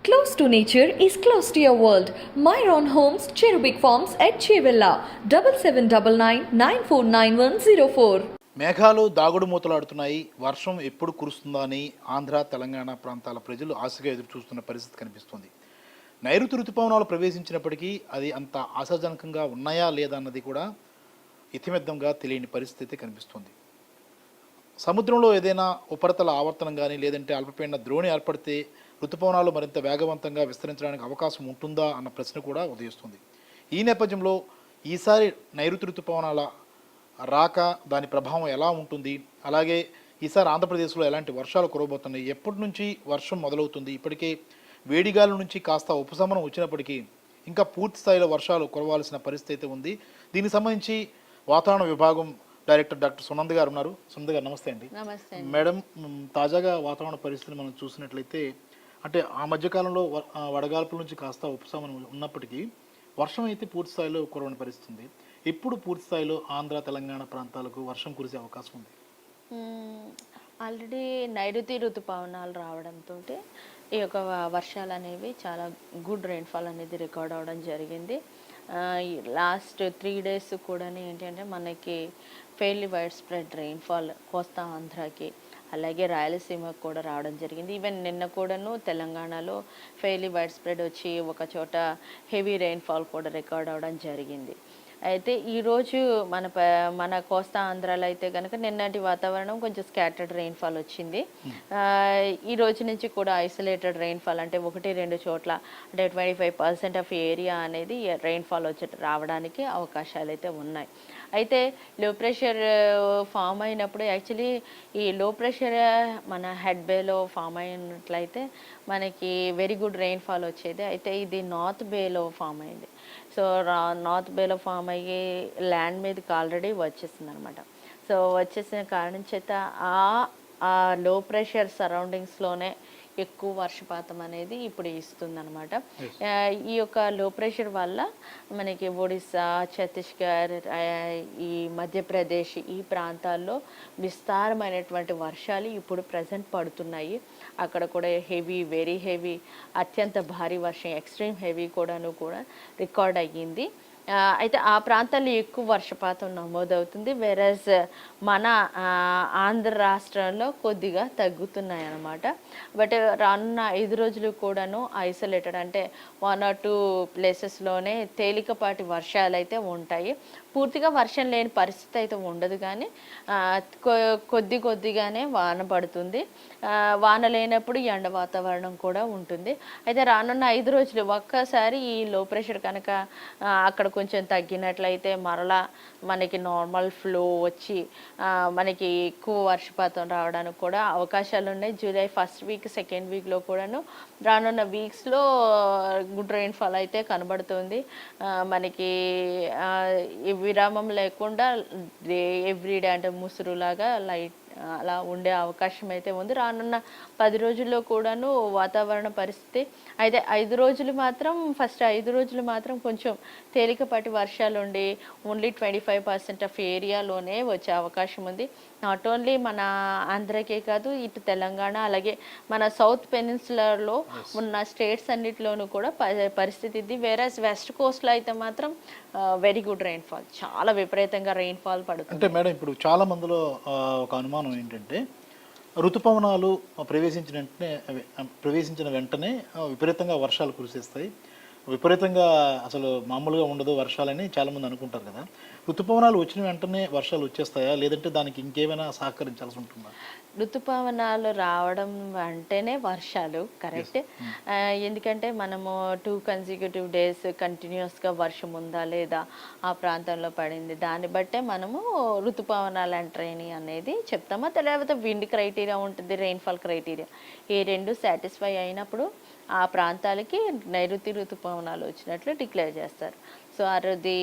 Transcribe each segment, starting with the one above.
Close to nature is close to your world. Myron Homes, Cherubic Farms at Chevilla, 7799949104. మేఘాలు దాగుడు మూతలాడుతున్నాయి. వర్షం ఎప్పుడు కురుస్తుందా అని ఆంధ్ర తెలంగాణ ప్రాంతాల ప్రజలు ఆశగా ఎదురు చూస్తున్న పరిస్థితి కనిపిస్తుంది. నైరుతి ఋతుపవనాలు ప్రవేశించినప్పటికీ అది అంత ఆశాజనకంగా ఉన్నాయా లేదా అన్నది కూడా ఇతిమెద్దంగా తెలియని పరిస్థితి కనిపిస్తుంది. సముద్రంలో ఏదైనా ఉపరితల ఆవర్తనం కానీ లేదంటే అల్పపీడన ద్రోణి ఏర్పడితే ఋతుపవనాలు మరింత వేగవంతంగా విస్తరించడానికి అవకాశం ఉంటుందా అన్న ప్రశ్న కూడా ఉదయిస్తుంది. ఈ నేపథ్యంలో ఈసారి నైరుతి ఋతుపవనాల రాక దాని ప్రభావం ఎలా ఉంటుంది, అలాగే ఈసారి ఆంధ్రప్రదేశ్లో ఎలాంటి వర్షాలు కురవబోతున్నాయి, ఎప్పటి నుంచి వర్షం మొదలవుతుంది, ఇప్పటికే వేడిగాల నుంచి కాస్త ఉపశమనం వచ్చినప్పటికీ ఇంకా పూర్తి స్థాయిలో వర్షాలు కురవాల్సిన పరిస్థితి అయితే ఉంది. దీనికి సంబంధించి వాతావరణ విభాగం డైరెక్టర్ డాక్టర్ సునంద్ గారు ఉన్నారు. సునంద్ గారు నమస్తే అండి. నమస్తే మేడం, తాజాగా వాతావరణ పరిస్థితిని మనం చూసినట్లయితే అంటే ఆ మధ్యకాలంలో వడగాల్పుల నుంచి కాస్త ఉపశమనం ఉన్నప్పటికీ వర్షం అయితే పూర్తి స్థాయిలో కురవని పరిస్థితి ఉంది. ఇప్పుడు పూర్తి స్థాయిలో ఆంధ్ర తెలంగాణ ప్రాంతాలకు వర్షం కురిసే అవకాశం ఉంది. ఆల్రెడీ నైరుతి ఋతుపవనాలు రావడంతో ఈ యొక్క వర్షాలు అనేవి చాలా గుడ్ రెయిన్ఫాల్ అనేది రికార్డ్ అవ్వడం జరిగింది. లాస్ట్ 3 days కూడా ఏంటంటే మనకి ఫెయిర్లీ వైడ్ స్ప్రెడ్ రెయిన్ఫాల్ కోస్తా ఆంధ్రాకి అలాగే రాయలసీమకు కూడా రావడం జరిగింది. ఈవెన్ నిన్న కూడాను తెలంగాణలో ఫెయిర్లీ వైడ్ స్ప్రెడ్ వచ్చి ఒక చోట హెవీ రెయిన్ఫాల్ కూడా రికార్డ్ అవ్వడం జరిగింది. అయితే ఈరోజు మన కోస్తా ఆంధ్రాలో అయితే కనుక నిన్నటి వాతావరణం కొంచెం స్కాటర్డ్ రెయిన్ఫాల్ వచ్చింది. ఈ రోజు నుంచి కూడా ఐసోలేటెడ్ రెయిన్ఫాల్ అంటే 1-2 చోట్ల అంటే 25% ఆఫ్ ఏరియా అనేది రెయిన్ఫాల్ రావడానికి అవకాశాలు అయితే ఉన్నాయి. అయితే లో ప్రెషర్ ఫామ్ అయినప్పుడు యాక్చువల్లీ ఈ లో ప్రెషర్ మన హెడ్ బేలో ఫామ్ అయినట్లయితే మనకి వెరీ గుడ్ రెయిన్ఫాల్ వచ్చేది. అయితే ఇది నార్త్ బేలో ఫామ్ అయింది. సో నార్త్ బేలో ఫామ్ అయ్యి ల్యాండ్ మీదకి ఆల్రెడీ వచ్చేసింది అనమాట. సో వచ్చేసిన కారణం చేత ఆ లో ప్రెషర్ సరౌండింగ్స్లోనే ఎక్కువ వర్షపాతం అనేది ఇప్పుడు ఇస్తుందన్నమాట. ఈ యొక్క లో ప్రెషర్ వల్ల మనకి ఒడిస్సా, ఛత్తీస్గఢ్, ఈ మధ్యప్రదేశ్ ఈ ప్రాంతాల్లో విస్తారమైనటువంటి వర్షాలు ఇప్పుడు ప్రజెంట్ పడుతున్నాయి. అక్కడ కూడా హెవీ, వెరీ హెవీ, అత్యంత భారీ వర్షం, ఎక్స్ట్రీమ్ హెవీ కూడా రికార్డ్ అయ్యింది. అయితే ఆ ప్రాంతాల్లో ఎక్కువ వర్షపాతం నమోదవుతుంది. వెరస్ మన ఆంధ్ర రాష్ట్రంలో కొద్దిగా తగ్గుతున్నాయి అన్నమాట. బట్ రానున్న 5 రోజులు కూడాను ఐసోలేటెడ్ అంటే 1 or 2 ప్లేసెస్లోనే తేలికపాటి వర్షాలు అయితే ఉంటాయి. పూర్తిగా వర్షం లేని పరిస్థితి అయితే ఉండదు, కానీ కొద్దిగానే వాన పడుతుంది. వాన లేనప్పుడు ఎండ వాతావరణం కూడా ఉంటుంది. అయితే రానున్న 5 రోజులు ఒక్కసారి ఈ లో ప్రెషర్ కనుక అక్కడ కొంచెం తగ్గినట్లయితే మరలా మనకి నార్మల్ ఫ్లో వచ్చి మనకి ఎక్కువ వర్షపాతం రావడానికి కూడా అవకాశాలు ఉన్నాయి. జూలై 1st వీక్, 2nd వీక్లో కూడాను రానున్న వీక్స్లో గుడ్ రెయిన్ఫాల్ అయితే కనబడుతుంది. మనకి విరామం లేకుండా ఎవ్రీడే అంటే ముసురులాగా లైట్ అలా ఉండే అవకాశం అయితే ఉంది. రానున్న 10 రోజుల్లో కూడాను వాతావరణ పరిస్థితి అయితే 5 రోజులు మాత్రం ఫస్ట్ 5 రోజులు మాత్రం కొంచెం తేలికపాటి వర్షాలు ఉండి ఓన్లీ 25% ఆఫ్ ఏరియాలోనే వచ్చే అవకాశం ఉంది. నాట్ ఓన్లీ మన ఆంధ్రకే కాదు, ఇటు తెలంగాణ అలాగే మన సౌత్ పెనిన్సులాలో ఉన్న స్టేట్స్ అన్నిటిలోనూ కూడా పరిస్థితి ఇది. వేరేస్ వెస్ట్ కోస్ట్లో అయితే మాత్రం వెరీ గుడ్ రెయిన్ఫాల్, చాలా విపరీతంగా రెయిన్ఫాల్ పడుతుంది. అంటే మేడం, ఇప్పుడు చాలా మందిలో ఒక అనుమానం ఏంటంటే ఋతుపవనాలు ప్రవేశించిన వెంటనే విపరీతంగా వర్షాలు కురిసేస్తాయి, విపరీతంగా అసలు మామూలుగా ఉండదు వర్షాలని చాలామంది అనుకుంటారు కదా. ఋతుపవనాలు వచ్చిన వెంటనే వర్షాలు వచ్చేస్తాయా, లేదంటే దానికి ఇంకేమైనా సహకరించాల్సి ఉంటుందా? ఋతుపవనాలు రావడం అంటేనే వర్షాలు కరెక్ట్. ఎందుకంటే మనము 2 consecutive days కంటిన్యూస్గా వర్షం ఉందా లేదా ఆ ప్రాంతంలో పడింది, దాన్ని బట్టే మనము ఋతుపవనాలు ఎంటర్ అయినాయి అనేది చెప్తామా. లేకపోతే విండ్ క్రైటీరియా ఉంటుంది, రెయిన్ఫాల్ క్రైటీరియా, ఈ 2 సాటిస్ఫై అయినప్పుడు ఆ ప్రాంతాలకి నైరుతి ఋతుపవనాలు వచ్చినట్లు డిక్లేర్ చేస్తారు. సో అది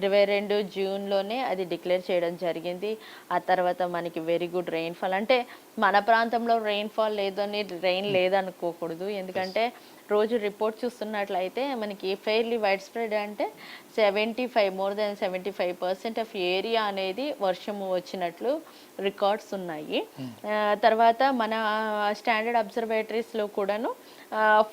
22 జూన్లోనే అది డిక్లేర్ చేయడం జరిగింది. ఆ తర్వాత మనకి వెరీ గుడ్ రెయిన్ఫాల్ అంటే మన ప్రాంతంలో రెయిన్ఫాల్ లేదని రెయిన్ లేదనుకోకూడదు. ఎందుకంటే రోజు రిపోర్ట్ చూస్తున్నట్లయితే మనకి ఫెయిర్లీ వైడ్ స్ప్రెడ్ అంటే 75 మోర్ దెన్ 75% ఆఫ్ ఏరియా అనేది వర్షము వచ్చినట్లు రికార్డ్స్ ఉన్నాయి. తర్వాత మన స్టాండర్డ్ అబ్జర్వేటరీస్లో కూడాను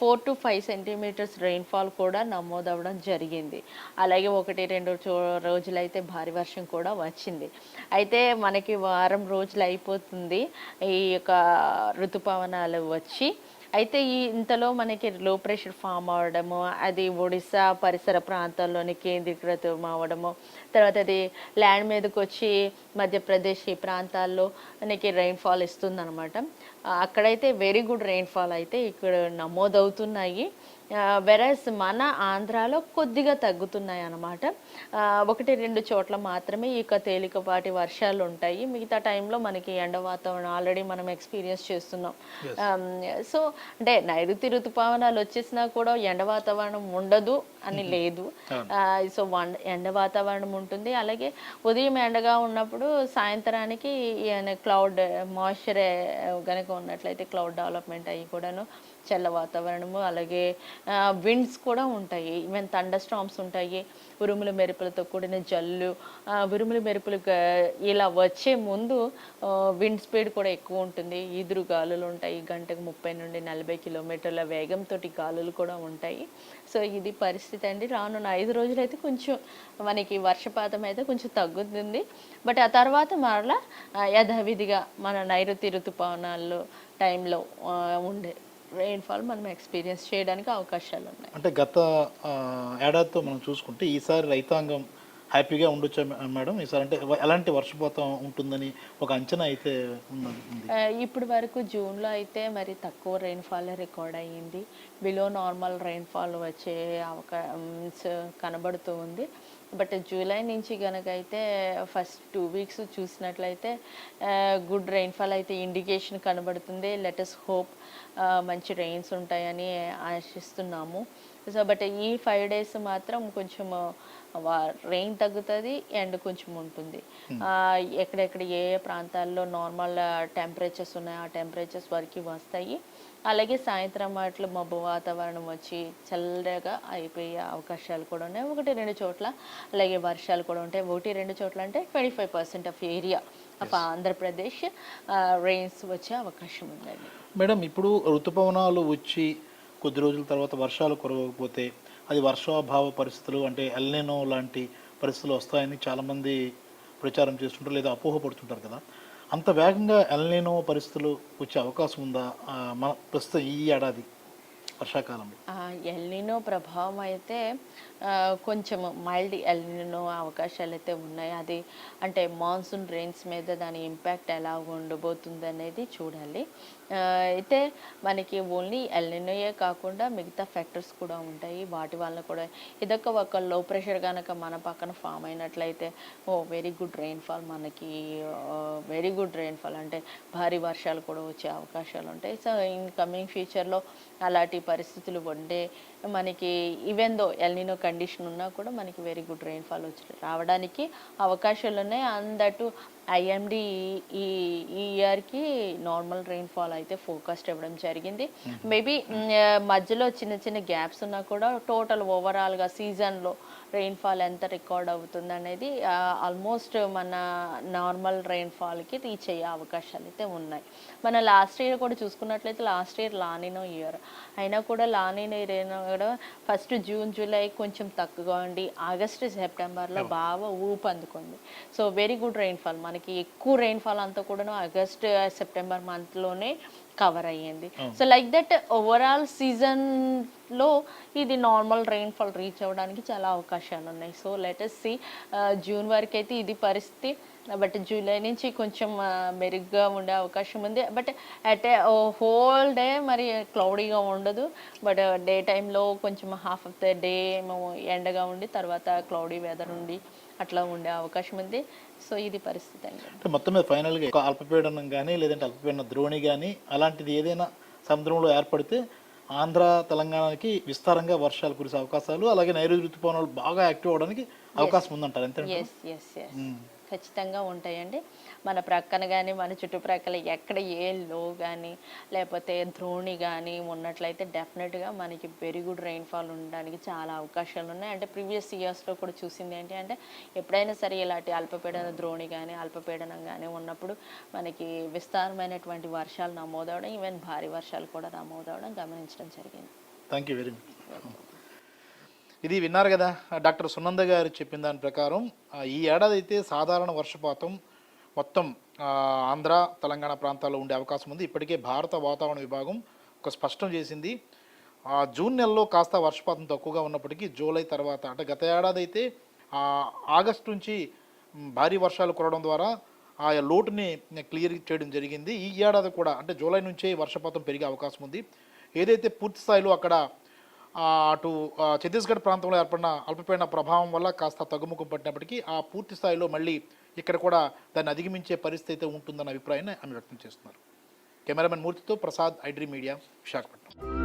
4 to 5 సెంటీమీటర్స్ రెయిన్ఫాల్ కూడా నమోదవడం జరిగింది. అలాగే 1-2 రోజులైతే భారీ వర్షం కూడా వచ్చింది. అయితే మనకి వారం రోజులు అయిపోతుంది ఈ యొక్క ఋతుపవనాలు వచ్చి. అయితే ఇంతలో మనకి లో ప్రెషర్ ఫామ్ అవ్వడము, అది ఒడిశా పరిసర ప్రాంతాల్లోని కేంద్రీకృతం అవ్వడము, తర్వాత అది ల్యాండ్ మీదకి వచ్చి మధ్యప్రదేశ్ ఈ ప్రాంతాల్లో మనకి రెయిన్ఫాల్ ఇస్తుందన్నమాట. అక్కడైతే వెరీ గుడ్ రెయిన్ఫాల్ అయితే ఇక్కడ నమోదవుతున్నాయి. వెరస్ మన ఆంధ్రాలో కొద్దిగా తగ్గుతున్నాయి అన్నమాట. 1-2 చోట్ల మాత్రమే ఇక తేలికపాటి వర్షాలు ఉంటాయి. మిగతా టైంలో మనకి ఎండ వాతావరణం ఆల్రెడీ మనం ఎక్స్పీరియన్స్ చేస్తున్నాం. సో అంటే నైరుతి ఋతుపవనాలు వచ్చేసినా కూడా ఎండ వాతావరణం ఉండదు అని లేదు. సో ఎండ వాతావరణం ఉంటుంది. అలాగే ఉదయం ఎండగా ఉన్నప్పుడు సాయంత్రానికి క్లౌడ్ మాయిశ్చర్ కనుక ఉన్నట్లయితే క్లౌడ్ డెవలప్మెంట్ అయ్యి కూడాను చల్ల వాతావరణము, అలాగే విండ్స్ కూడా ఉంటాయి. ఈవెన్ థండర్ స్టార్మ్స్ ఉంటాయి, ఉరుముల మెరుపులతో కూడిన జల్లు. ఉరుముల మెరుపులు ఇలా వచ్చే ముందు విండ్ స్పీడ్ కూడా ఎక్కువ ఉంటుంది. ఈదురు గాలులు ఉంటాయి, గంటకు 30-40 కిలోమీటర్ల వేగంతో గాలులు కూడా ఉంటాయి. సో ఇది పరిస్థితి అండి. రానున్న 5 రోజులైతే కొంచెం మనకి వర్షపాతం అయితే కొంచెం తగ్గుతుంది. బట్ ఆ తర్వాత మరలా యథావిధిగా మన నైరుతి ఋతుపవనాల్లో టైంలో ఉండే రెయిన్ఫాల్ మనం ఎక్స్పీరియన్స్ చేయడానికి అవకాశాలు ఉన్నాయి. అంటే గత ఏడాదితో మనం చూసుకుంటే ఈసారి రైతాంగం హ్యాపీగా ఉండొచ్చా మేడం? ఈసారి అంటే ఎలాంటి వర్షపాతం ఉంటుందని ఒక అంచనా అయితే ఉంది. ఇప్పుడు వరకు జూన్లో అయితే మరి తక్కువ రెయిన్ఫాల్ రికార్డ్ అయ్యింది. బిలో నార్మల్ రెయిన్ఫాల్ వచ్చే కనబడుతూ ఉంది. బట్ జూలై నుంచి కనుక అయితే ఫస్ట్ 2 వీక్స్ చూసినట్లయితే గుడ్ రెయిన్ఫాల్ అయితే ఇండికేషన్ కనబడుతుంది. లెటస్ హోప్ మంచి రెయిన్స్ ఉంటాయని ఆశిస్తున్నాము. సో బట్ ఈ 5 days మాత్రం కొంచెం రెయిన్ తగ్గుతుంది, ఎండ్ కొంచెం ఉంటుంది. ఎక్కడెక్కడ ఏ ప్రాంతాల్లో నార్మల్ టెంపరేచర్స్ ఉన్నాయో ఆ టెంపరేచర్స్ వరకు వస్తాయి. అలాగే సాయంత్రం అట్లా మబ్బు వాతావరణం వచ్చి చల్లగా అయిపోయే అవకాశాలు కూడా ఉన్నాయి. 1-2 చోట్ల అలాగే వర్షాలు కూడా ఉంటాయి. 1-2 చోట్ల అంటే 25% of area of Andhra Pradesh rains వచ్చే అవకాశం ఉందండి. మేడం, ఇప్పుడు ఋతుపవనాలు వచ్చి కొద్ది రోజుల తర్వాత వర్షాలు కురవకపోతే అది వర్షాభావ పరిస్థితులు అంటే ఎల్నినో లాంటి పరిస్థితులు వస్తాయని చాలామంది ప్రచారం చేస్తుంటారు లేదా అపోహపడుతుంటారు కదా. అంత వేగంగా ఎల్నినో పరిస్థితులు వచ్చే అవకాశం ఉందా మన ప్రస్తుతం ఈ ఏడాది వర్షాకాలంలో? ఎల్నినో ప్రభావం అయితే కొంచెం మైల్డ్ ఎల్నినో అవకాశాలు అయితే ఉన్నాయి. అది అంటే మాన్సూన్ రెయిన్స్ మీద దాని ఇంపాక్ట్ ఎలా ఉండబోతుంది అనేది చూడాలి. అయితే మనకి ఓన్లీ ఎల్నినోయే కాకుండా మిగతా ఫ్యాక్టర్స్ కూడా ఉంటాయి. వాటి వల్ల కూడా ఇదొక ఒక లో ప్రెషర్ కనుక మన పక్కన ఫామ్ అయినట్లయితే వెరీ గుడ్ రెయిన్ఫాల్ మనకి వెరీ గుడ్ రెయిన్ఫాల్ అంటే భారీ వర్షాలు కూడా వచ్చే అవకాశాలు ఉంటాయి. సో ఇన్ కమింగ్ ఫ్యూచర్లో అలాంటి పరిస్థితులు ఉండే మనకి ఈవెన్ దో ఎల్నినో కండిషన్ ఉన్నా కూడా మనకి వెరీ గుడ్ రెయిన్ఫాల్ వచ్చి రావడానికి అవకాశాలు ఉన్నాయి. అందటు ఐఎండి ఈ ఇయర్కి నార్మల్ రెయిన్ఫాల్ అయితే ఫోకస్డ్ ఇవ్వడం జరిగింది. మేబీ మధ్యలో చిన్న చిన్న గ్యాప్స్ ఉన్నా కూడా టోటల్ ఓవరాల్గా సీజన్లో రెయిన్ఫాల్ ఎంత రికార్డ్ అవుతుంది అనేది ఆల్మోస్ట్ మన నార్మల్ రెయిన్ఫాల్కి రీచ్ అయ్యే అవకాశాలు అయితే ఉన్నాయి. మన లాస్ట్ ఇయర్ కూడా చూసుకున్నట్లయితే లాస్ట్ ఇయర్ లానినో ఇయర్ అయినా కూడా లానినో ఇయర్ కూడా ఫస్ట్ జూన్ జూలై కొంచెం తక్కువగా ఉండి ఆగస్టు సెప్టెంబర్లో బాగా ఊపు అందుకుంది. సో వెరీ గుడ్ రెయిన్ఫాల్ మనకి ఎక్కువ రెయిన్ఫాల్ అంతా కూడా ఆగస్ట్ సెప్టెంబర్ మంత్లోనే కవర్ అయ్యింది. సో లైక్ దట్ ఓవరాల్ సీజన్లో ఇది నార్మల్ రెయిన్ఫాల్ రీచ్ అవ్వడానికి చాలా అవకాశాలు ఉన్నాయి. సో లెటస్ సి జూన్ వరకు అయితే ఇది పరిస్థితి. బట్ జూలై నుంచి కొంచెం మెరుగ్గా ఉండే అవకాశం ఉంది. But at a whole day మరి క్లౌడీగా ఉండదు. బట్ డే టైంలో కొంచెం హాఫ్ ఆఫ్ ద డే ఏమో ఎండగా ఉండి తర్వాత క్లౌడీ వెదర్ ఉండి అట్లా ఉండే అవకాశం ఉంది. సో ఇది పరిస్థితి అండి. అంటే మొత్తం మీద ఫైనల్గా అల్పపీడనం కానీ లేదంటే అల్పపీడన ద్రోణి కానీ అలాంటిది ఏదైనా సముద్రంలో ఏర్పడితే ఆంధ్ర తెలంగాణకి విస్తారంగా వర్షాలు కురిసే అవకాశాలు అలాగే నైరుతి ఋతుపవనాలు బాగా యాక్టివ్ అవడానికి అవకాశం ఉందంటారు అంతే? ఖచ్చితంగా ఉంటాయండి. మన ప్రక్కన కానీ మన చుట్టుప్రక్కల ఎక్కడ ఏ లో కానీ లేకపోతే ద్రోణి కానీ ఉన్నట్లయితే డెఫినెట్గా మనకి వెరీ గుడ్ రెయిన్ఫాల్ ఉండడానికి చాలా అవకాశాలు ఉన్నాయి. అంటే ప్రీవియస్ ఇయర్స్లో కూడా చూసింది ఏంటి అంటే ఎప్పుడైనా సరే ఇలాంటి అల్పపీడన ద్రోణి కానీ అల్పపీడనం కానీ ఉన్నప్పుడు మనకి విస్తారమైనటువంటి వర్షాలు నమోదవడం, ఈవెన్ భారీ వర్షాలు కూడా నమోదవడం గమనించడం జరిగింది. Thank you very much. ఇది విన్నారు కదా డాక్టర్ సునంద గారు చెప్పిన దాని ప్రకారం ఈ ఏడాది అయితే సాధారణ వర్షపాతం మొత్తం ఆంధ్ర తెలంగాణ ప్రాంతాల్లో ఉండే అవకాశం ఉంది. ఇప్పటికే భారత వాతావరణ విభాగం ఒక స్పష్టం చేసింది. జూన్ నెలలో కాస్త వర్షపాతం తక్కువగా ఉన్నప్పటికీ జూలై తర్వాత అంటే గత ఏడాది అయితే ఆగస్టు నుంచి భారీ వర్షాలు కురవడం ద్వారా ఆ లోటుని క్లియర్ చేయడం జరిగింది. ఈ ఏడాది కూడా అంటే జూలై నుంచే వర్షపాతం పెరిగే అవకాశం ఉంది. ఏదైతే పూర్తి స్థాయిలో అక్కడ అటు ఛత్తీస్గఢ్ ప్రాంతంలో ఏర్పడిన అల్పపీడన ప్రభావం వల్ల కాస్త తగ్గుముఖం పట్టినప్పటికీ ఆ పూర్తి స్థాయిలో మళ్ళీ ఇక్కడ కూడా దాన్ని అధిగమించే పరిస్థితి అయితే ఉంటుందన్న అభిప్రాయాన్ని ఆమె వ్యక్తం చేస్తున్నారు. కెమెరామెన్ మూర్తితో ప్రసాద్, ఐడ్రీ మీడియా, విశాఖపట్నం.